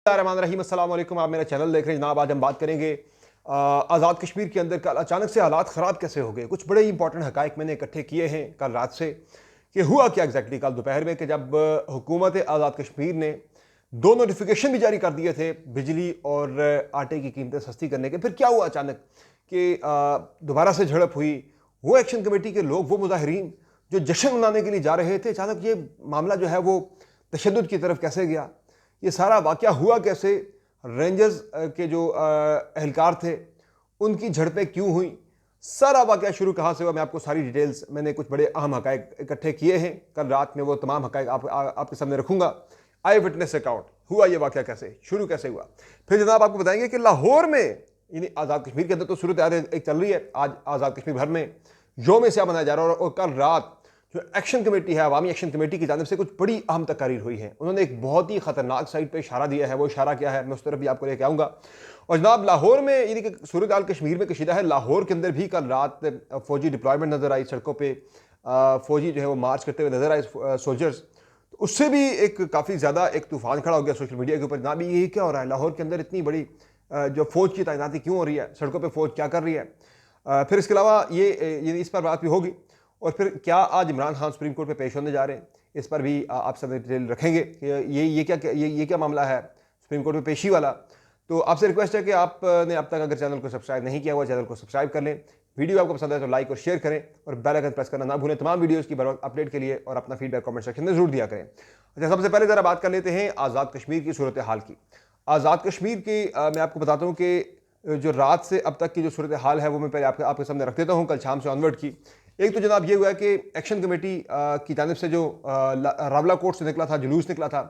रहीम अस्सलाम वालेकुम। आप मेरा चैनल देख रहे हैं जनाब। आज हम बात करेंगे आज़ाद कश्मीर के अंदर कल अचानक से हालात ख़राब कैसे हो गए। कुछ बड़े इंपॉर्टेंट हकाइक मैंने इकट्ठे किए हैं कल रात से कि हुआ क्या एग्जैक्टली कल दोपहर में कि जब हुकूमत आज़ाद कश्मीर ने दो नोटिफिकेशन भी जारी कर दिए थे बिजली और आटे की कीमतें सस्ती करने के। फिर क्या हुआ अचानक कि दोबारा से झड़प हुई। वो एक्शन कमेटी के लोग, वो मुजाहिरीन जो जश्न मनाने के लिए जा रहे थे, अचानक ये मामला जो है वो तशद्दुद की तरफ कैसे गया, ये सारा वाक़या हुआ कैसे, रेंजर्स के जो एहलकार थे उनकी झड़पें क्यों हुई, सारा वाक़या शुरू कहाँ से हुआ, मैं आपको सारी डिटेल्स, मैंने कुछ बड़े अहम हकायक इकट्ठे किए हैं कल रात में, वो तमाम हकायक आपके सामने रखूँगा। आई विटनेस अकाउंट हुआ ये वाक़या कैसे शुरू कैसे हुआ। फिर जनाब आपको बताएंगे कि लाहौर में यानी आज़ाद कश्मीर के अंदर तो सूरत एक चल रही है, आज आज़ाद कश्मीर भर में योम स्याह मनाया जा रहा है। और कल रात जो एक्शन कमेटी है, अवामी एक्शन कमेटी की जानिब से कुछ बड़ी अहम तकारीर हुई है। उन्होंने एक बहुत ही खतरनाक साइड पे इशारा दिया है। वो इशारा क्या है मैं उस तरफ भी आपको लेके आऊँगा। और जनाब लाहौर में यानी कि सूरत हाल कश्मीर में कशीदा है। लाहौर के अंदर भी कल रात फौजी डिप्लॉयमेंट नज़र आई, सड़कों पर फौजी जो है वो मार्च करते हुए नजर आए सोल्जर्स। तो उससे भी एक काफ़ी ज़्यादा एक तूफान खड़ा हो गया सोशल मीडिया के ऊपर। जनाब ये क्या हो रहा है, लाहौर के अंदर इतनी बड़ी जो फ़ौज की तैनाती क्यों हो रही है, सड़कों पर फ़ौज क्या कर रही है। फिर इसके अलावा ये इस पर बात भी होगी। और फिर क्या आज इमरान खान सुप्रीम कोर्ट में पेश होने जा रहे हैं, इस पर भी आप सब डिटेल रखेंगे कि ये क्या मामला है सुप्रीम कोर्ट में पेशी वाला। तो आपसे रिक्वेस्ट है कि आपने अब तक अगर चैनल को सब्सक्राइब नहीं किया हुआ, चैनल को सब्सक्राइब कर लें। वीडियो आपको पसंद है तो लाइक और शेयर करें और बेल आइकन प्रेस करना ना भूलें तमाम वीडियोज़ की अपडेट के लिए। और अपना फीडबैक कमेंट सेक्शन में जरूर दिया करें। अच्छा, सबसे पहले ज़रा बात कर लेते हैं आज़ाद कश्मीर की सूरत हाल की। आज़ाद कश्मीर की मैं आपको बताता हूँ कि जो रात से अब तक की जो सूरत हाल है वो मैं पहले आपके सामने रख देता हूँ कल शाम से ऑनवर्ड की। एक तो जनाब ये हुआ कि एक्शन कमेटी की जानिब से जो रावला कोर्ट से निकला था, जुलूस निकला था,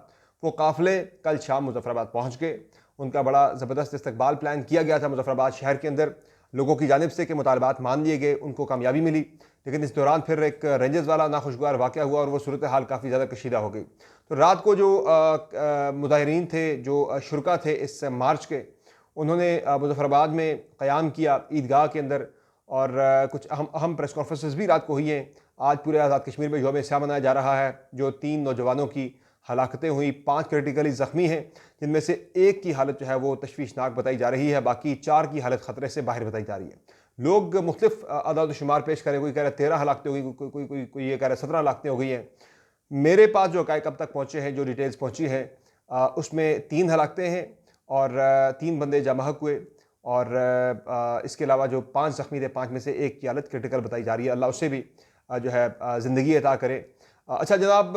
वो काफ़िले कल शाम मुजफ्फराबाद पहुँच गए। उनका बड़ा ज़बरदस्त इस्तकबाल प्लान किया गया था मुजफ्फराबाद शहर के अंदर लोगों की जानिब से कि मुतालबात मान लिए गए, उनको कामयाबी मिली। लेकिन इस दौरान फिर एक रेंजर्स वाला नाखुशगवार वाक़या हुआ और वो सूरत हाल काफ़ी ज़्यादा कशीदा हो गई। तो रात को जो मुजाहिरीन थे, जो शुरका थे इस मार्च के, उन्होंने मुजफ्फराबाद में क़याम किया ईदगाह के अंदर। और कुछ अहम प्रेस कॉन्फ्रेंसेस भी रात को हुई हैं। आज पूरे आज़ाद कश्मीर में योम स्याह मनाया जा रहा है। जो 3 नौजवानों की हलाकतें हुई, 5 क्रिटिकली ज़ख्मी हैं, जिनमें से एक की हालत जो है वो तशवीशनाक बताई जा रही है, बाकी 4 की हालत ख़तरे से बाहर बताई जा रही है। लोग मुख्तलिफ अदाद शुमार पेश करें, कोई कह रहा है 13 हलाकतें हो गई, कोई ये कह रहा है 17 हलाकतें हो गई हैं। मेरे पास जो हकायक अब तक पहुँचे हैं, जो डिटेल्स पहुँची हैं, उसमें 3 हलाकतें हैं और 3 बंदे जामहक हुए। और इसके अलावा जो 5 ज़ख्मी थे, 5 में से एक की हालत क्रिटिकल बताई जा रही है। अल्लाह उससे भी जो है ज़िंदगी अता करे। अच्छा जनाब,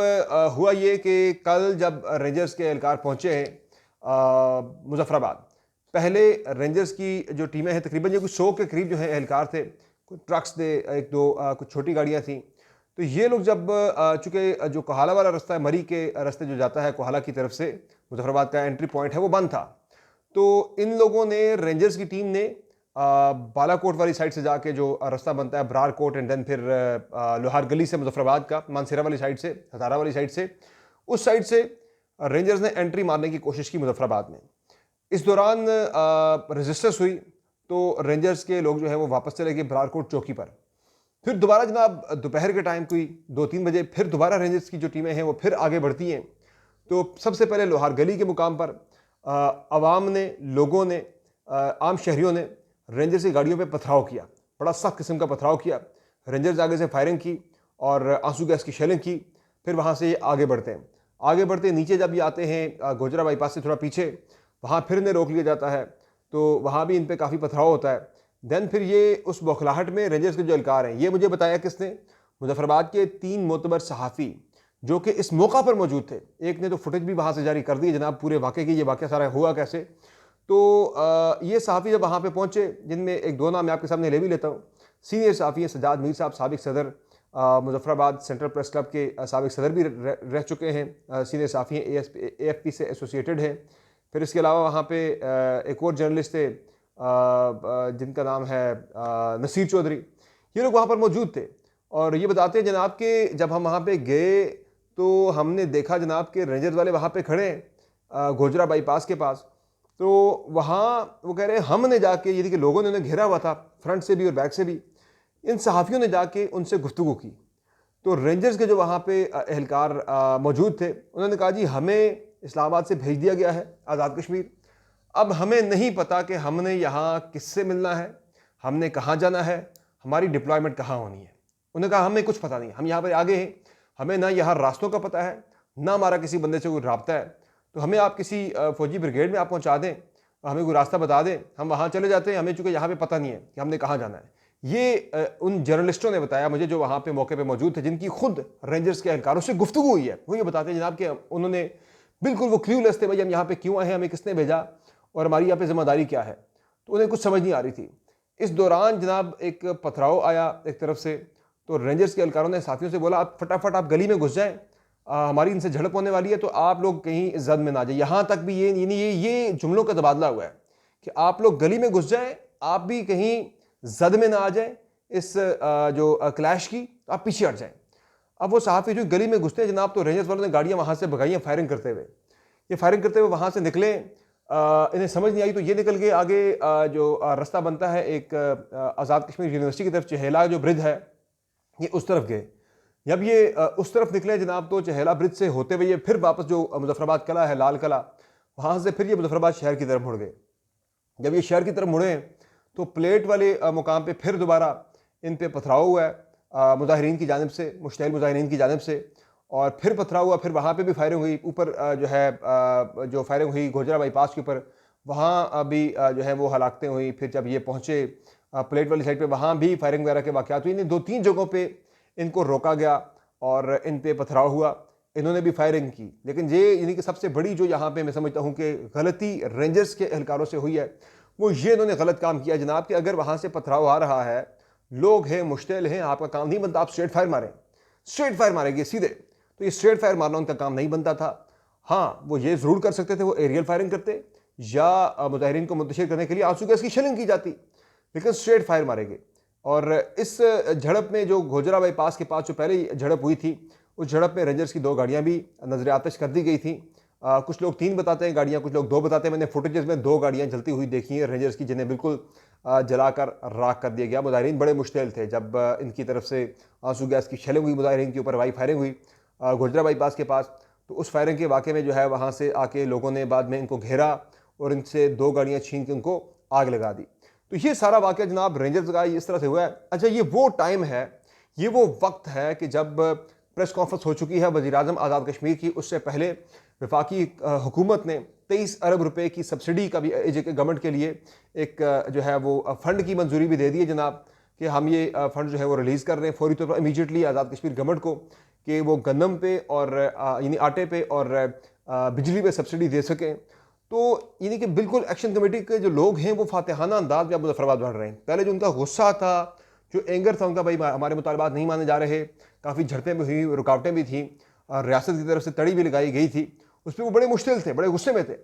हुआ ये कि कल जब रेंजर्स के एहलकार पहुँचे हैं मुजफ्फराबाद, पहले रेंजर्स की जो टीमें हैं तकरीबन ये कुछ 100 के करीब जो है एहलकार थे। कुछ ट्रक्स थे, एक दो कुछ छोटी गाड़ियाँ थीं। तो ये लोग जब चूँकि जो कोहाला वाला रास्ता है, मरी के रास्ते जो जाता है कोहाला की तरफ से, मुजफ्फराबाद का एंट्री पॉइंट है, वो बंद था। तो इन लोगों ने, रेंजर्स की टीम ने बालाकोट वाली साइड से जाके जो रास्ता बनता है बरार कोट एंड देन फिर लोहार गली से मुजफ्फराबाद का मानसेरा वाली साइड से, हजारा वाली साइड से, उस साइड से रेंजर्स ने एंट्री मारने की कोशिश की मुजफ्फराबाद में। इस दौरान रेजिस्टेंस हुई तो रेंजर्स के लोग जो है वो वापस चले गए बरारकोट चौकी पर। फिर दोबारा जनाब दोपहर के टाइम कोई 2-3 बजे फिर दोबारा रेंजर्स की जो टीमें हैं वो फिर आगे बढ़ती हैं। तो सबसे पहले लोहार गली के मुकाम पर अवाम ने, लोगों ने, आम शहरियों ने रेंजर्स की गाड़ियों पे पथराव किया, बड़ा सख्त किस्म का पथराव किया। रेंजर्स आगे से फायरिंग की और आंसू गैस की शेलिंग की। फिर वहाँ से ये आगे बढ़ते हैं, आगे बढ़ते नीचे जब ये आते हैं गोजरा बाईपास से थोड़ा पीछे, वहाँ फिर इन्हें रोक लिया जाता है। तो वहाँ भी इन पर काफ़ी पथराव होता है। देन फिर ये उस बौखलाहट में रेंजर्स के जो एहलकार हैं, ये मुझे बताया किसने, मुजफ्फराबाद के 3 मोतबर सहाफ़ी जो कि इस मौका पर मौजूद थे। एक ने तो फुटेज भी वहाँ से जारी कर दी जनाब पूरे वाक़े की, ये वाक़या सारा हुआ कैसे। तो ये सहाफ़ी जब वहाँ पे पहुँचे, जिनमें एक दो नाम मैं आपके सामने ले भी लेता हूँ। सीनियर सहाफ़ी हैं सज्जाद मीर साहब, साबिक सदर मुजफ्फराबाद सेंट्रल प्रेस क्लब के साबिक सदर भी रह चुके हैं, सीनियर सहाफ़ी हैं, AFP से एसोसिएटेड हैं। फिर इसके अलावा वहाँ पे एक और जर्नलिस्ट थे जिनका नाम है नसीर चौधरी। ये लोग वहाँ पर मौजूद थे और ये बताते हैं जनाब कि जब हम वहाँ पे गए तो हमने देखा जनाब के रेंजर्स वाले वहाँ पे खड़े हैं गोजरा बाईपास के पास। तो वहाँ वो कह रहे हैं हमने जाके, यानी कि लोगों ने उन्हें घेरा हुआ था फ्रंट से भी और बैक से भी, इन सहाफ़ियों ने जाके उनसे गुफ्तगू की। तो रेंजर्स के जो वहाँ पे एहलकार मौजूद थे, उन्होंने कहा जी हमें इस्लामाबाद से भेज दिया गया है आज़ाद कश्मीर। अब हमें नहीं पता कि हमने यहाँ किससे मिलना है, हमने कहाँ जाना है, हमारी डिप्लॉयमेंट कहाँ होनी है। उन्होंने कहा हमें कुछ पता नहीं, हम यहाँ पर आगे हैं, हमें ना यहाँ रास्तों का पता है, ना हमारा किसी बंदे से कोई राब्ता है। तो हमें आप किसी फौजी ब्रिगेड में आप पहुँचा दें, हमें कोई रास्ता बता दें, हम वहाँ चले जाते हैं। हमें चूँकि यहाँ पे पता नहीं है कि हमने कहाँ जाना है। ये उन जर्नलिस्टों ने बताया मुझे जो वहाँ पे मौके पे मौजूद थे, जिनकी खुद रेंजर्स के एहलकारों से गुफ्तगू हुई है। वो ये बताते हैं जनाब कि उन्होंने बिल्कुल वो क्ल्यूलेस थे, भाई हम यहाँ पे क्यों आए हैं, हमें किसने भेजा और हमारी यहाँ पे जिम्मेदारी क्या है। तो उन्हें कुछ समझ नहीं आ रही थी। इस दौरान जनाब एक पथराव आया एक तरफ से, तो रेंजर्स के एहलकारों ने साथियों से बोला आप फटाफट आप गली में घुस जाएं, हमारी इनसे झड़प होने वाली है, तो आप लोग कहीं जद में ना जाए। यहाँ तक भी ये जुमलों का तबादला हुआ है कि आप लोग गली में घुस जाएं, आप भी कहीं जद में ना आ जाएं इस जो क्लैश की, तो आप पीछे हट जाएं। अब वो सहाफ़ी जो गली में घुसते हैं जनाब, तो रेंजर्स वालों ने गाड़ियां वहां से भगाई फायरिंग करते हुए। ये फायरिंग करते हुए वहां से निकले, इन्हें समझ नहीं आई तो ये निकल गए आगे जो रास्ता बनता है एक आज़ाद कश्मीर यूनिवर्सिटी की तरफ, चहेला जो ब्रिज है, ये उस तरफ गए। जब ये उस तरफ निकले जनाब, तो चहेला ब्रिज से होते हुए ये फिर वापस जो मुजफ्फराबाद किला है, लाल किला, वहाँ से फिर ये मुजफ्फराबाद शहर की तरफ मुड़ गए। जब ये शहर की तरफ मुड़े तो प्लेट वाले मुकाम पे फिर दोबारा इन पे पथराव हुआ है मुजाहिरीन की जानिब से, मुश्तइल मुजाहिरीन की जानिब से, और फिर पथराव हुआ। फिर वहाँ पे भी फायरिंग हुई। ऊपर जो है जो फायरिंग हुई गोजरा बाईपास के ऊपर, वहाँ भी जो है वो हलाकतें हुई। फिर जब ये पहुँचे प्लेट वाली साइड पे, वहाँ भी फायरिंग वगैरह के वाक़यात हुई। इन 2-3 जगहों पे इनको रोका गया और इन पे पथराव हुआ। इन्होंने भी फायरिंग की। लेकिन ये यानी कि सबसे बड़ी जो यहाँ पे मैं समझता हूँ कि गलती रेंजर्स के एहलकारों से हुई है, वो ये इन्होंने गलत काम किया जनाब कि अगर वहाँ से पथराव आ रहा है, लोग हैं, मुश्तइल हैं, आपका काम नहीं बनता आप स्ट्रेट फायर मारें, स्ट्रेट फायर मारेंगे सीधे। तो ये स्ट्रेट फायर मारना उनका काम नहीं बनता था। हाँ, वो ये ज़रूर कर सकते थे, वो एरियल फायरिंग करते या मुजाहिरीन को मुंतशिर करने के लिए आंसू गैस की शेलिंग की जाती, लेकिन स्ट्रेट फायर मारेंगे। और इस झड़प में जो गोजरा बाईपास के पास जो पहले झड़प हुई थी, उस झड़प में रेंजर्स की 2 गाड़ियाँ भी नजर आतिश कर दी गई थी। कुछ लोग 3 बताते हैं गाड़ियाँ, कुछ लोग 2 बताते हैं। मैंने फुटेजेस में 2 गाड़ियाँ जलती हुई देखी हैं रेंजर्स की, जिन्हें बिल्कुल जलाकर राख कर दिया गया। मुजाहिरीन बड़े मुश्तिल थे जब इनकी तरफ से आंसू गैस की शेलिंग हुई, मुजाहिरीन के ऊपर वाई फायरिंग हुई गोजरा बाईपास के पास। तो उस फायरिंग के वाक़े में जो है वहाँ से आके लोगों ने बाद में इनको घेरा और इनसे 2 गाड़ियाँ छीन के उनको आग लगा दी। तो ये सारा वाक़या जनाब रेंजर्स का इस तरह से हुआ है। अच्छा, ये वो टाइम है, ये वो वक्त है कि जब प्रेस कॉन्फ्रेंस हो चुकी है वज़ीर-ए-आज़म आज़ाद कश्मीर की। उससे पहले वफाकी हुकूमत ने 23 अरब रुपए की सब्सिडी का भी एजेके गवर्नमेंट के लिए एक जो है वो फंड की मंजूरी भी दे दी है जनाब, कि हम ये फंड जो है वो रिलीज़ कर रहे हैं फौरी तौर पर इमीडिएटली आज़ाद कश्मीर गवर्नमेंट को, कि वो गंदम पे और यानी आटे पे और बिजली पे सब्सिडी दे सकें। तो यानी कि बिल्कुल एक्शन कमेटी के जो लोग हैं वो फातिहाना अंदाज में अब मुजफ्फराबाद बढ़ रहे हैं। पहले जो उनका गुस्सा था, जो एंगर था उनका, भाई हमारे मुतालबात नहीं माने जा रहे, काफ़ी झड़पें भी हुई, रुकावटें भी थीं, रियासत की तरफ से तड़ी भी लगाई गई थी, उस पर वो बड़े मुश्किल थे, बड़े गुस्से में थे।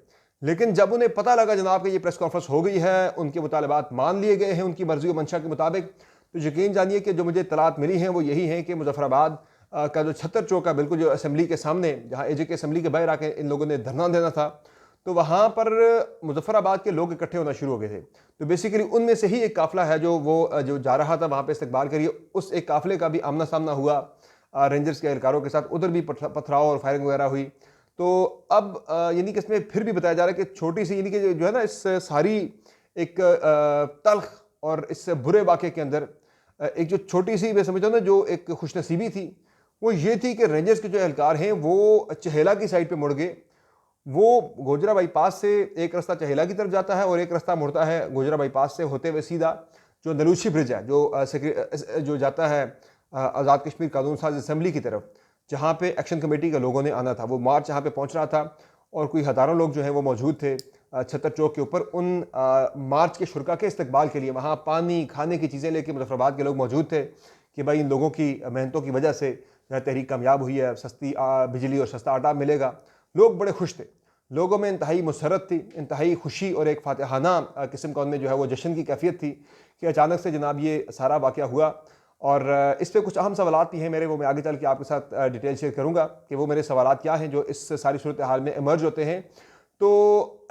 लेकिन जब उन्हें पता लगा जनाब कि ये प्रेस कॉन्फ्रेंस हो गई है, उनके मुतालबात मान लिए गए हैं उनकी मर्जी और मंशा के मुताबिक, तो यकीन जानिए कि जो मुझे इत्तलात मिली हैं वो यही है कि मुजफ्फराबाद का जो 76 चौक है, बिल्कुल जो असेंबली के सामने, जहाँ एजेके असेंबली के बाहर आके इन लोगों ने धरना देना था, तो वहाँ पर मुजफ्फराबाद के लोग इकट्ठे होना शुरू हो गए थे। तो बेसिकली उनमें से ही एक काफ़िला है जो जा रहा था वहाँ पे इस्तकबाल करिए, उस एक काफ़िले का भी आमना सामना हुआ रेंजर्स के एहलकारों के साथ। उधर भी पथराव और फायरिंग वगैरह हुई। तो अब यानी कि इसमें फिर भी बताया जा रहा है कि छोटी सी यानी कि जो है ना, इस सारी एक तल्ख और इस बुरे वाक़े के अंदर एक जो छोटी सी, मैं समझता हूँ ना, जो एक खुशनसीबी थी, वो ये थी कि रेंजर्स के जो एहलकार हैं वो चहेला की साइड पर मुड़ गए। वो गोजरा बाईपास से एक रास्ता चहेला की तरफ जाता है और एक रास्ता मुड़ता है गोजरा बाईपास से होते हुए सीधा जो नलूशी ब्रिज है, जो जाता है आज़ाद कश्मीर कानून साज असेंबली की तरफ, जहाँ पे एक्शन कमेटी के लोगों ने आना था। वो मार्च यहाँ पे पहुँच रहा था और कोई हज़ारों लोग जो हैं वो मौजूद थे 76 चौक के ऊपर उन मार्च के शुरा के इस्तकबाल के लिए। वहाँ पानी, खाने की चीज़ें लेके मुजफ्फराबाद के लोग मौजूद थे कि भाई इन लोगों की मेहनतों की वजह से तहरीक कामयाब हुई है, सस्ती बिजली और सस्ता आटा मिलेगा। लोग बड़े खुश थे, लोगों में इंतहाई मुसरत थी, इंतहाई खुशी और एक फातिहाना किस्म का उनमें जो है वो जश्न की कैफियत थी कि अचानक से जनाब ये सारा वाक़या हुआ। और इस पर कुछ अहम सवालात भी हैं मेरे, वो मैं आगे चल के आपके साथ डिटेल शेयर करूँगा कि वो मेरे सवालात क्या हैं जो इस सारी सूरत हाल में इमर्ज होते हैं। तो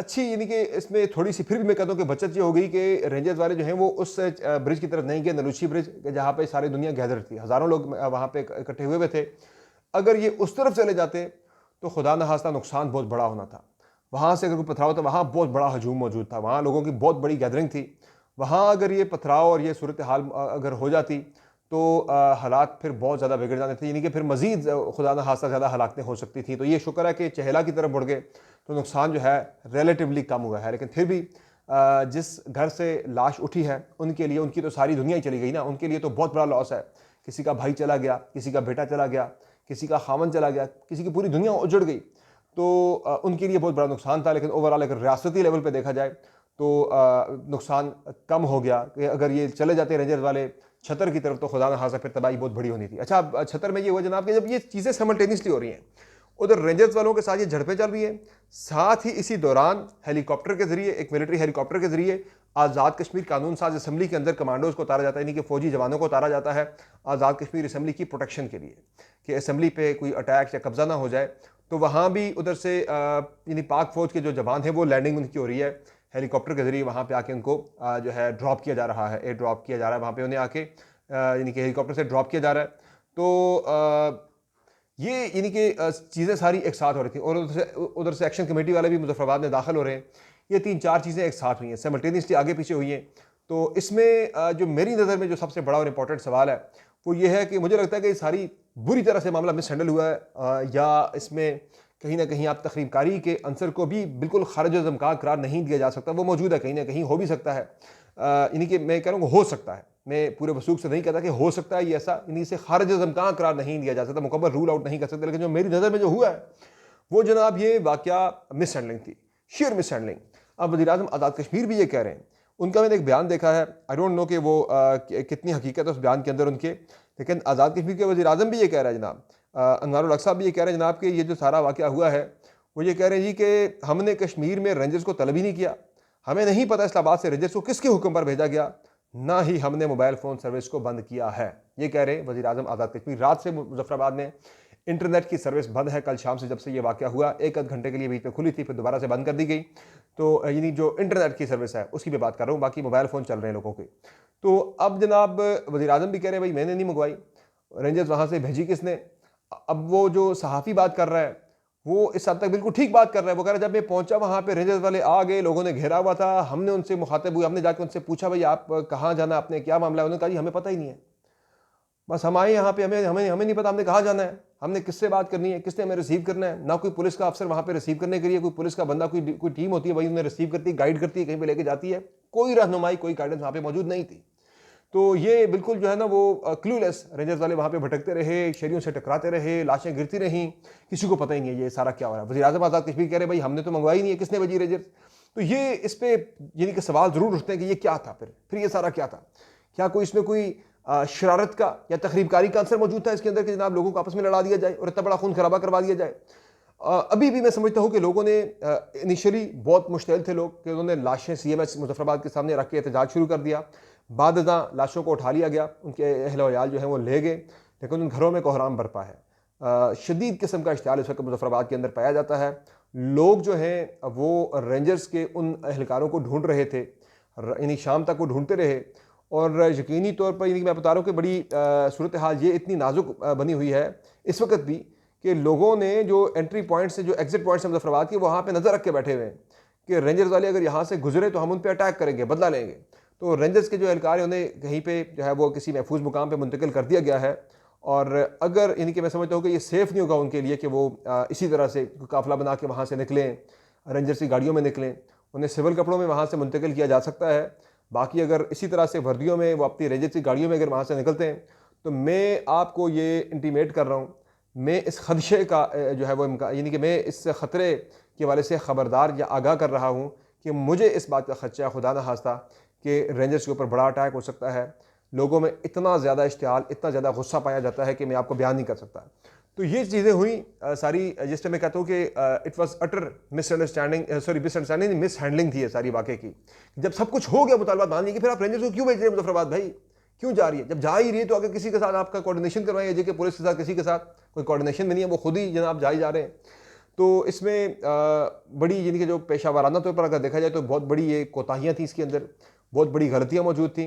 अच्छी यानी कि इसमें थोड़ी सी फिर भी मैं कहता हूँ कि बचत ये हो गई कि रेंजर्स वाले जो हैं वो उस ब्रिज की तरफ नहीं गए, नलूशी ब्रिज, जहाँ पे सारी दुनिया गैदर थी, हज़ारों लोग वहाँ पे इकट्ठे हुए थे। अगर ये उस तरफ चले जाते तो खुदा न खास्ता नुकसान बहुत बड़ा होना था। वहाँ से अगर कोई पथराव था, वहाँ बहुत बड़ा हजूम मौजूद था, वहाँ लोगों की बहुत बड़ी गैदरिंग थी। वहाँ अगर ये पथराव और ये सूरत हाल अगर हो जाती तो हालात फिर बहुत ज़्यादा बिगड़ जाते थे, यानी कि फिर मज़ीद खुदा न खास्ता ज़्यादा हलाकतें हो सकती थी। तो ये शुक्र है कि चहेला की तरफ बढ़ गए तो नुकसान जो है रिलेटिवली कम हुआ है। लेकिन फिर भी जिस घर से लाश उठी है उनके लिए, उनकी तो सारी दुनिया ही चली गई ना, उनके लिए तो बहुत बड़ा लॉस है। किसी का भाई चला गया, किसी का बेटा चला गया, किसी का खामन चला गया, किसी की पूरी दुनिया उजड़ गई। तो उनके लिए बहुत बड़ा नुकसान था। लेकिन ओवरऑल अगर रियासती लेवल पे देखा जाए तो नुकसान कम हो गया कि अगर ये चले जाते रेंजर्स वाले छतर की तरफ तो खुदा न खास्ता फिर तबाही बहुत बड़ी होनी थी। अच्छा, अब छतर में ये हुआ जनाब कि जब ये चीज़ें साइमल्टेनियसली हो रही हैं, उधर रेंजर्स वालों के साथ ये झड़पें चल रही हैं, साथ ही इसी दौरान हेलीकॉप्टर के जरिए, एक मिलिट्री हेलीकॉप्टर के जरिए आज़ाद कश्मीर कानून साज असम्बली के अंदर कमांडोज को उतारा जाता है, यानी कि फौजी जवानों को उतारा जाता है आज़ाद कश्मीर असम्बली की प्रोटेक्शन के लिए, कि असम्बली पे कोई अटैक या कब्जा ना हो जाए। तो वहाँ भी उधर से यानी पाक फौज के जो जवान हैं वो लैंडिंग उनकी हो रही है हेलीकॉप्टर के जरिए, वहाँ पे आके उनको जो है ड्रॉप किया जा रहा है, एयर ड्रॉप किया जा रहा है, वहाँ पे उन्हें आके यानी कि हेलीकॉप्टर से ड्रॉप किया जा रहा है। तो ये यानी कि चीज़ें सारी एक साथ हो रही थी और उधर से एक्शन कमेटी वाले भी मुजफ्फराबाद में दाखिल हो रहे हैं। ये 3-4 चीज़ें एक साथ हुई हैं, साइमल्टेनियसली आगे पीछे हुई हैं। तो इसमें जो मेरी नज़र में जो सबसे बड़ा और इम्पोर्टेंट सवाल है वो ये है कि मुझे लगता है कि ये सारी बुरी तरह से मामला मिस हैंडल हुआ है, या इसमें कहीं ना कहीं आप तखरीबकारी के अंसर को भी बिल्कुल खारिज-ए-ज़िम्कान करार नहीं दिया जा सकता। वो मौजूद है, कहीं ना कहीं हो भी सकता है, यानी कि मैं कह रहा हूँ हो सकता है, मैं पूरे वसूख से नहीं कहता कि हो सकता है ये ऐसा, यानी इसे खारिज-ए-ज़िम्कान करार नहीं दिया जा सकता, मुकम्मल रूल आउट नहीं कर सकते। लेकिन जो मेरी नज़र में जो हुआ है वो जनाब ये वाकया मिस हैंडलिंग थी, शेयर मिस हैंडलिंग। अब वज़ीर-ए-आज़म आज़ाद कश्मीर भी ये कह रहे हैं, उनका मैंने एक बयान देखा है, आई डोंट नो कि वो कितनी हकीकत है उस बयान के अंदर उनके, लेकिन आज़ाद कश्मीर के वज़ीर-ए-आज़म भी ये कह रहे हैं जनाब, अनवारुल हक साहब भी ये कह रहे हैं जनाब कि ये जो सारा वाकया हुआ है वो ये कह रहे हैं जी कि हमने कश्मीर में रेंजर्स को तलब ही नहीं किया, हमें नहीं पता इस्लामाबाद से रेंजर्स को किसके हुक्म पर भेजा गया, ना ही हमने मोबाइल फ़ोन सर्विस को बंद किया है। ये कह रहे हैं वज़ीर-ए-आज़म आज़ाद कश्मीर। रात से मुज़फ्फराबाद में इंटरनेट की सर्विस बंद है, कल शाम से जब से ये वाकया हुआ, एक आध घंटे के लिए बीच में खुली थी, फिर दोबारा से बंद कर दी गई। तो यानी जो इंटरनेट की सर्विस है उसकी भी बात कर रहा हूँ, बाकी मोबाइल फ़ोन चल रहे हैं लोगों के। तो अब जनाब वज़ीर-ए-आज़म भी कह रहे हैं भाई मैंने नहीं मंगवाई, रेंजर्स वहाँ से भेजी किसने। अब वो जो सहाफ़ी बात कर रहा है वो इस हद तक बिल्कुल ठीक बात कर रहा है। वो कह रहा है जब मैं पहुंचा वहाँ पे रेंजर्स वाले आ गए, लोगों ने घेरा हुआ था, हमने उनसे मुखातिब हुए, हमने जाकर उनसे पूछा भाई आप कहाँ जाना, आपने क्या मामला है। उन्होंने कहा जी हमें पता ही नहीं है, बस हम आए यहाँ पे, हमें हमें हमें नहीं पता हमने कहाँ जाना है, हमने किससे बात करनी है, किसने हमें रिसीव करना है। ना कोई पुलिस का अफसर वहाँ पे रिसीव करने के लिए, कोई पुलिस का बंदा, कोई टीम होती है भाई उन्हें रिसीव करती है, गाइड करती है, कहीं पे लेके जाती है, कोई रहनुमाई, कोई गाइडेंस वहाँ पे मौजूद नहीं थी। तो ये बिल्कुल जो है ना वो क्लूलेस रेंजर्स वाले वहाँ पे भटकते रहे, शहरियों से टकराते रहे, लाशें गिरती रहीं, किसी को पता ही नहीं है ये सारा क्या हो रहा है। वज़ीर-ए-आज़म आज़ाद कश्मीर कह रहे भाई हमने तो मंगवाई नहीं है, किसने भेजी रेंजर्स। तो ये इस पे यानी कि सवाल ज़रूर उठते हैं कि ये क्या था, फिर ये सारा क्या था। क्या कोई इसमें कोई शरारत का या तखरीबकारी का अंसर मौजूद था इसके अंदर कि जनाब लोगों को आपस में लड़ा दिया जाए और इतना बड़ा खून खराबा करवा दिया जाए। अभी भी मैं समझता हूँ कि लोगों ने इनिशियली बहुत मुश्तैल थे लोग कि उन्होंने लाशें CMS मुजफ्फराबाद के सामने रख के एहतजाज शुरू कर दिया। बाद लाशों को उठा लिया गया, उनके अहल वयाल जो हैं वो ले गए, लेकिन उन घरों में कोहराम बरपा है। शदीद किस्म का इश्तियाल इस वक्त मुजफ्फराबाद के अंदर पाया जाता है। लोग जो हैं वो रेंजर्स के उन एहलकारों को ढूंढ रहे थे, यानी शाम तक वो ढूंढते रहे। और यकीनी तौर पर यानी मैं बता रहा हूँ कि बड़ी सूरत हाल ये इतनी नाजुक बनी हुई है इस वक्त भी कि लोगों ने जो एंट्री पॉइंट से, जो एग्जिट पॉइंट से मुजफ्फराबाद के, वहाँ पे नज़र रख के बैठे हुए हैं कि रेंजर्स वाले अगर यहाँ से गुजरे तो हम उन पर अटैक करेंगे, बदला लेंगे। तो रेंजर्स के जो एहलकार हैं उन्हें कहीं पे जो है वो किसी महफूज मुकाम पे मुंतकिल कर दिया गया है। और अगर यानी कि मैं समझता हूँ कि ये सेफ़ नहीं होगा उनके लिए कि वो इसी तरह से काफ़िला बना के वहाँ से निकलें, रेंजर्स की गाड़ियों में निकलें, उन्हें सिविल कपड़ों में वहाँ से मुंतकिल किया जा सकता है। बाकी अगर इसी तरह से वर्दियों में वो अपनी रेंजर्स की गाड़ियों में अगर वहाँ से निकलते हैं तो मैं आपको ये इंटीमेट कर रहा हूँ, मैं इस खदशे का जो है वो यानी कि मैं इस ख़तरे के वाले से ख़बरदार या आगाह कर रहा हूँ कि मुझे इस बात का खदशा है खुदा न खास्ता कि रेंजर्स के ऊपर बड़ा अटैक हो सकता है। लोगों में इतना ज़्यादा इश्तियाल, इतना ज़्यादा गुस्सा पाया जाता है कि मैं आपको बयान नहीं कर सकता। तो ये चीज़ें हुई सारी, जिससे मैं कहता हूँ कि it was utter misunderstanding, sorry misunderstanding, miss handling थी ये सारी वाक़े की। जब सब कुछ हो गया, मुतालबात मान लीजिए, फिर आप रेंजर्स को क्यों भेज रहे हैं मुजफ्फराबाद भाई, क्यों जा रही है? जब जा ही रही है तो अगर किसी के साथ आपका कोऑर्डिनेशन करवाइए, जे के पुलिस के साथ किसी के साथ कोई कोऑर्डिनेशन में नहीं है, वो खुद ही जनाब जा ही जा रहे हैं। तो इसमें बड़ी यानी कि जो पेशा वाराना तौर पर अगर देखा जाए तो बहुत बड़ी ये कोताहियाँ थी इसके अंदर, बहुत बड़ी गलतियाँ मौजूद थी।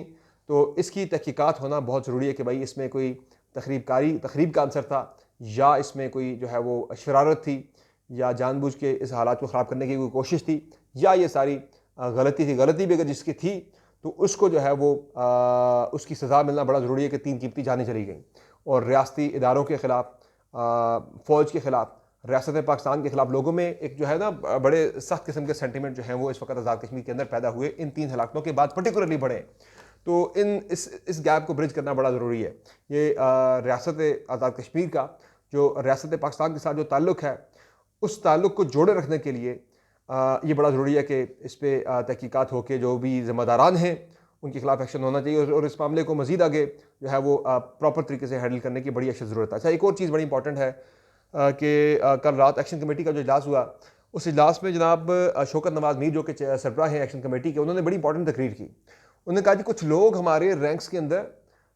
तो इसकी तहकीकात होना बहुत ज़रूरी है कि भाई इसमें कोई तखरीब का अंसर था या इसमें कोई जो है वो शरारत थी या जानबूझ के इस हालात को ख़राब करने की कोई कोशिश थी, या ये सारी गलती थी। गलती भी अगर जिसकी थी तो उसको जो है वो उसकी सज़ा मिलना बड़ा ज़रूरी है कि 3 कीमती जानें चली गई और रियासती इदारों के ख़िलाफ़, फ़ौज के ख़िलाफ़, रियासत पाकिस्तान के ख़िलाफ़ लोगों में एक जो है ना बड़े सख्त किस्म के सेंटिमेंट जो हैं वो इस वक्त आज़ाद कश्मीर के अंदर पैदा हुए इन 3 हलाकतों के बाद पर्टिकुलरली बढ़े। तो इस गैप को ब्रिज करना बड़ा ज़रूरी है। ये रियासत आज़ाद कश्मीर का जो रियासत पाकिस्तान के साथ जो ताल्लुक़ है, उस ताल्लुक़ को जोड़े रखने के लिए ये बड़ा ज़रूरी है कि इस पर तहकीकात हो के जो भी ज़िम्मेदारान हैं उनके खिलाफ एक्शन होना चाहिए और इस मामले को मज़ीद आगे जो है वो प्रॉपर तरीके से हैंडल करने की बड़ी अशद ज़रूरत है। अच्छा, एक और चीज़ बड़ी इंपॉर्टेंट है कि कल रात एक्शन कमेटी का जो इजलास हुआ, उस इजलास में जनाब शौकत नवाज़ मीर जो कि सरबराह हैं एक्शन कमेटी के, उन्होंने बड़ी इंपॉर्टेंट तकरीर की। उन्होंने कहा कि कुछ लोग हमारे रैंक्स के अंदर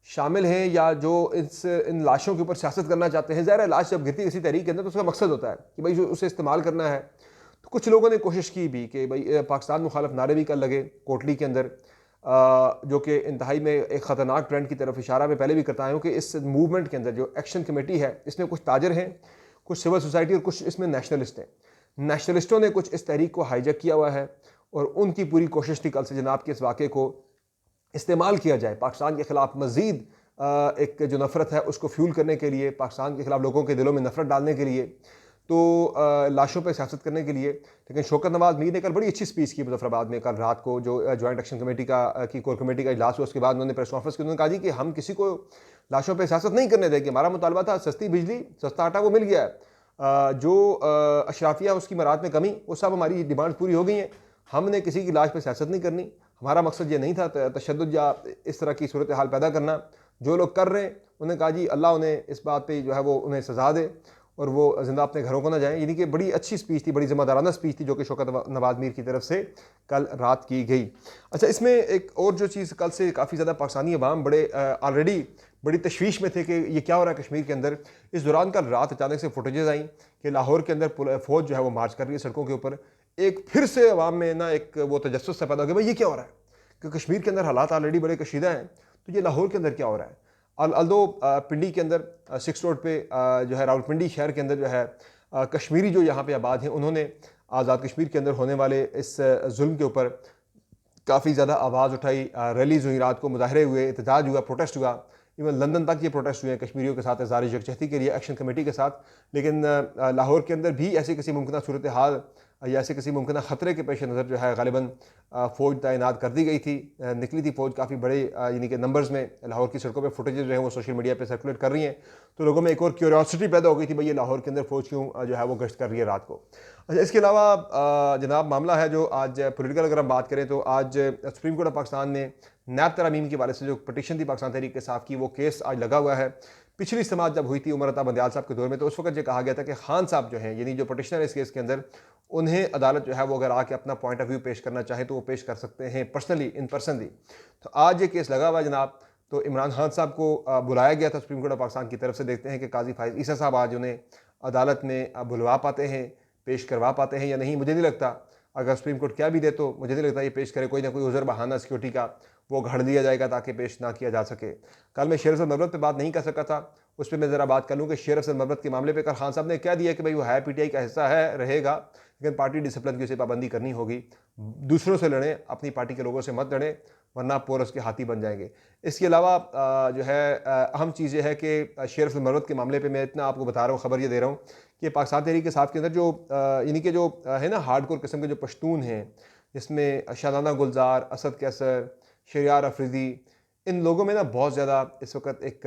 शामिल हैं या जो इन लाशों के ऊपर सियासत करना चाहते हैं। ज़ाहिर है लाश जब गिरती किसी तहरीक के अंदर तो उसका मकसद होता है कि भाई उसे इस्तेमाल करना है। तो कुछ लोगों ने कोशिश की भी कि भाई पाकिस्तान मुखालफ नारे भी कल लगे कोटली के अंदर, जो कि इंतहाई में एक ख़तरनाक ट्रेंड की तरफ इशारा मैं पहले भी करता हूँ कि इस मूवमेंट के अंदर जो एक्शन कमेटी है इसमें कुछ ताजर हैं, कुछ सिविल सोसाइटी और कुछ इसमें नेशनलिस्ट हैं। नेशनलिस्टों ने कुछ इस तहरीक को हाईजैक किया हुआ है और उनकी पूरी कोशिश थी कल से जनाब के इस वाक़े को इस्तेमाल किया जाए पाकिस्तान के ख़िलाफ़ मज़ीद एक जो नफ़रत है उसको फ्यूल करने के लिए, पाकिस्तान के ख़िलाफ़ लोगों के दिलों में नफ़रत डालने के लिए, तो लाशों पर सियासत करने के लिए। लेकिन शौकत नवाज़ मीर ने कल बड़ी अच्छी स्पीच की मुज़फ़्फ़राबाद में कल रात को, जो जॉइंट एक्शन कमेटी की कोर कमेटी का इजलास हुआ उसके बाद उन्होंने प्रेस कॉन्फ्रेंस की। उन्होंने कहा जी कि हम किसी को लाशों पर सियासत नहीं करने देंगे। हमारा मुतालबा था सस्ती बिजली, सस्ता आटा, वो मिल गया है। जो अशराफिया उसकी मरात में कमी, वो सब हमारी डिमांड पूरी हो गई हैं। हमने किसी की लाश पर सियासत नहीं करनी। हमारा मकसद ये नहीं था तशद्दुद या इस तरह की सूरत हाल पैदा करना। जो लोग कर रहे हैं उन्हें कहा जी अल्लाह उन्हें इस बात पे जो है वो उन्हें सज़ा दे और वो ज़िंदा अपने घरों को ना जाएं। यानी कि बड़ी अच्छी स्पीच थी, बड़ी ज़िम्मेदाराना स्पीच थी जो कि शौकत नवाज़ मीर की तरफ से कल रात की गई। अच्छा, इसमें एक और जो चीज़ कल से काफ़ी ज़्यादा पाकिस्तानी अवाम बड़े ऑलरेडी बड़ी तशवीश में थे कि ये क्या हो रहा है कश्मीर के अंदर। इस दौरान कल रात अचानक से फुटेजेस आई कि लाहौर के अंदर फ़ौज जो है वो मार्च कर रही है सड़कों के ऊपर। एक फिर से अवाम में ना एक वो तजस्सुस सा पैदा हो गया, भाई ये क्या हो रहा है कि कश्मीर के अंदर हालात ऑलरेडी बड़े कशीदा हैं, तो ये लाहौर के अंदर क्या हो रहा है। अल्दो पिंडी के अंदर 6 रोड पे जो है रावलपिंडी शहर के अंदर जो है कश्मीरी जो यहाँ पे आबाद हैं, उन्होंने आज़ाद कश्मीर के अंदर होने वाले इस जुल्म के ऊपर काफ़ी ज़्यादा आवाज़ उठाई। रैलीज़ हुई, रात को मुजाहरे हुए, एहतजाज हुआ, प्रोटेस्ट हुआ। इवन लंदन तक ये प्रोटेस्ट हुए हैं कश्मीरियों के साथ इज़हार यकजहती के लिए एक्शन कमेटी के साथ। लेकिन लाहौर के अंदर भी ऐसी किसी मुमकिन सूरत हाल या ऐसे किसी मुमकिन ख़तरे के पेश नज़र जो है ग़ालिबन फ़ौज तैनात कर दी गई थी। निकली थी फ़ौज काफ़ी बड़े यानी कि नंबर्स में। लाहौर की सड़कों पे फुटेजेस जो है वो सोशल मीडिया पे सर्कुलेट कर रही हैं, तो लोगों में एक और क्यूरियोसिटी पैदा हो गई थी, भाई ये लाहौर के अंदर फ़ौज क्यों जो है वो गश्त कर रही है रात को। अच्छा, इसके अलावा जनाब मामला है जो आज पॉलिटिकल अगर हम बात करें तो आज सुप्रीम कोर्ट ऑफ पाकिस्तान ने नैब तरामीम की बारे से जो पटिशन थी पाकिस्तान तहरीक के साफ की, वो केस आज लगा हुआ है। पिछली समात जब हुई थी उमर अता बंदयाल साहब के दौर में, तो उस वक्त ये कहा गया था कि खान साहब जो हैं यानी जो पटिशनर है इस केस के अंदर, उन्हें अदालत जो है वो अगर आके अपना पॉइंट ऑफ व्यू पेश करना चाहे तो वो पेश कर सकते हैं पर्सनली, इन पर्सन भी। तो आज ये केस लगा हुआ है जनाब। तो इमरान खान साहब को बुलाया गया था सुप्रीम कोर्ट ऑफ पाकिस्तान की तरफ से। देखते हैं कि काजी फाइज ईसा साहब आज उन्हें अदालत में बुलवा पाते हैं, पेश करवा पाते हैं या नहीं। मुझे नहीं लगता, अगर सुप्रीम कोर्ट क्या भी दे तो मुझे नहीं लगता ये पेश करे। कोई ना कोई उज़र बहाना सिक्योरिटी का वो घड़ दिया जाएगा ताकि पेश ना किया जा सके। कल मैं शेर अफजल मरवत पे बात नहीं कर सका था, उस पर मैं ज़रा बात कर लूँ कि शेर अफजल मरवत के मामले पे कल खान साहब ने क्या दिया कि भाई वो है PTI का हिस्सा है, रहेगा, लेकिन पार्टी डिसिप्लिन की उसे पाबंदी करनी होगी। दूसरों से लड़ें, अपनी पार्टी के लोगों से मत लड़ें, वरना आप पोरस के हाथी बन जाएंगे। इसके अलावा जो है अहम चीज़ ये है कि शेर अफजल मरवत के मामले पर मैं इतना आपको बता रहा हूँ, खबर ये दे रहा हूँ कि पाकिस्तान तहरीक के साफ के अंदर जो यानी कि जो है ना हार्डकोर किस्म के जो पश्तून हैं, जिसमें शादाना गुलजार, असद कैसर, शरियार अफरीदी, इन लोगों में ना बहुत ज़्यादा इस वक्त एक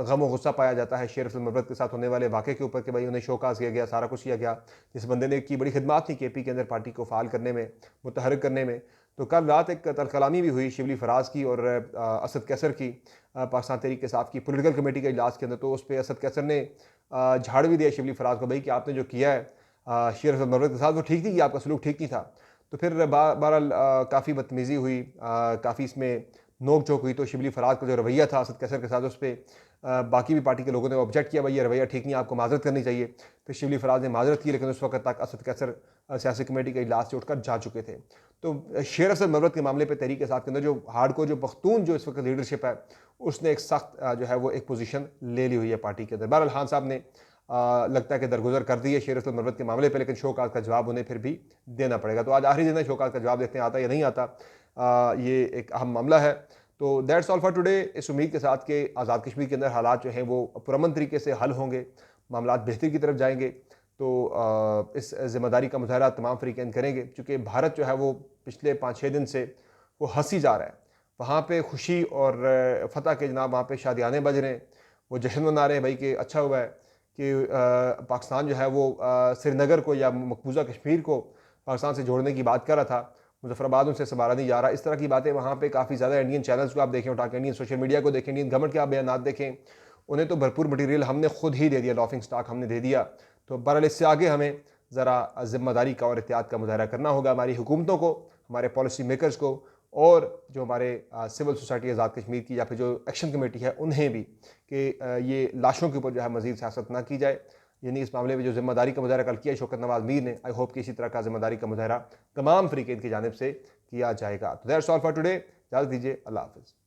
गम और गुस्सा पाया जाता है शेर अफजल मरवत के साथ होने वाले वाक़े के ऊपर कि भाई उन्हें शोकास किया गया, सारा कुछ किया गया। जिस बंदे ने की बड़ी खिदमत थी KP के अंदर पार्टी को फ़ाल करने में, मुतहर्रिक करने में। तो कल रात एक तरकलामी भी हुई शिबली फराज की और असद कैसर की, पाकिस्तान तहरीक के साफ की पोलिटिकल कमेटी के इजलास के अंदर। तो उस पर असद कैसर ने झाड़ भी दिया शिबली फराज को, भाई कि आपने जो किया है शेर अफजल मरवत के साथ वो ठीक थी कि आपका सलूक ठीक नहीं था। तो फिर बहरहाल काफ़ी बदतमीज़ी हुई, काफ़ी इसमें नोक झोंक हुई। तो शिबली फराज का जो रवैया था असद कैसर के साथ, उस पर बाकी भी पार्टी के लोगों ने ऑब्जेक्ट किया, भाई ये रवैया ठीक नहीं, आपको माजरत करनी चाहिए। फिर शिबली फराज ने माजरत की, लेकिन उस वक्त तक असद कैसर सियासी कमेटी के इजलास से उठकर जा चुके थे। तो शेर अफजल मरवत के मामले पर तहरीक साथ के अंदर जो हार्डकोर जो पख्तून जो इस वक्त लीडरशिप है, उसने एक सख्त जो है वो एक पोजीशन ले ली हुई है पार्टी के अंदर। बहरहाल खान साहब ने लगता है कि दरगुजर कर दी है शेर असलम मरवत के मामले पे, लेकिन शोकाज का जवाब उन्हें फिर भी देना पड़ेगा। तो आज आखिरी दिन है, शोकाज का जवाब देखते हैं आता या नहीं आता। ये एक अहम मामला है। तो दैट्स ऑल फॉर टुडे। इस उम्मीद के साथ कि आज़ाद कश्मीर के अंदर हालात जो हैं वो पुरअमन तरीके से हल होंगे, मामला बेहतरी की तरफ जाएंगे। तो इस ज़िम्मेदारी का मुजाहरा तमाम फ़रीक़ैन करेंगे, चूँकि भारत जो है वो पिछले 5-6 दिन से वो हंसी जा रहा है। वहाँ पे खुशी और फ़तह के जनाब वहाँ पे शादियाने बज रहे हैं, वो जश्न मना रहे हैं भाई कि अच्छा हुआ है कि पाकिस्तान जो है वो श्रीनगर को या मकबूजा कश्मीर को पाकिस्तान से जोड़ने की बात कर रहा था, मुजफ्फराबाद उनसे संभाला नहीं जा रहा। इस तरह की बातें वहाँ पे काफ़ी ज़्यादा इंडियन चैनल्स को आप देखें उठा के, इंडियन सोशल मीडिया को देखें, इंडियन गवर्नमेंट के आप बयान देखें, उन्हें तो भरपूर मटीरियल हमने खुद ही दे दिया, लॉफिंग स्टॉक हमने दे दिया। तो बहरहाल इससे आगे हमें ज़रा ज़िम्मेदारी का और एहतियात का मुजाहरा करना होगा, हमारी हुकूमतों को, हमारे पॉलिसी मेकर्स को, और जो हमारे सिविल सोसाइटी आज़ाद कश्मीर की या फिर जो एक्शन कमेटी है उन्हें भी, कि ये लाशों के ऊपर जो है मज़ीद सियासत ना की जाए। यानी इस मामले में जो ज़िम्मेदारी का मुजाहरा कल किया शौकत नवाज़ मीर ने, आई होप कि इसी तरह का ज़िम्मेदारी का मुजाहरा तमाम फ़रीक़ैन की जानिब से किया जाएगा। तो दैट्स ऑल फॉर टुडे। इजाज़त दीजिए, अल्लाह हाफ़िज़।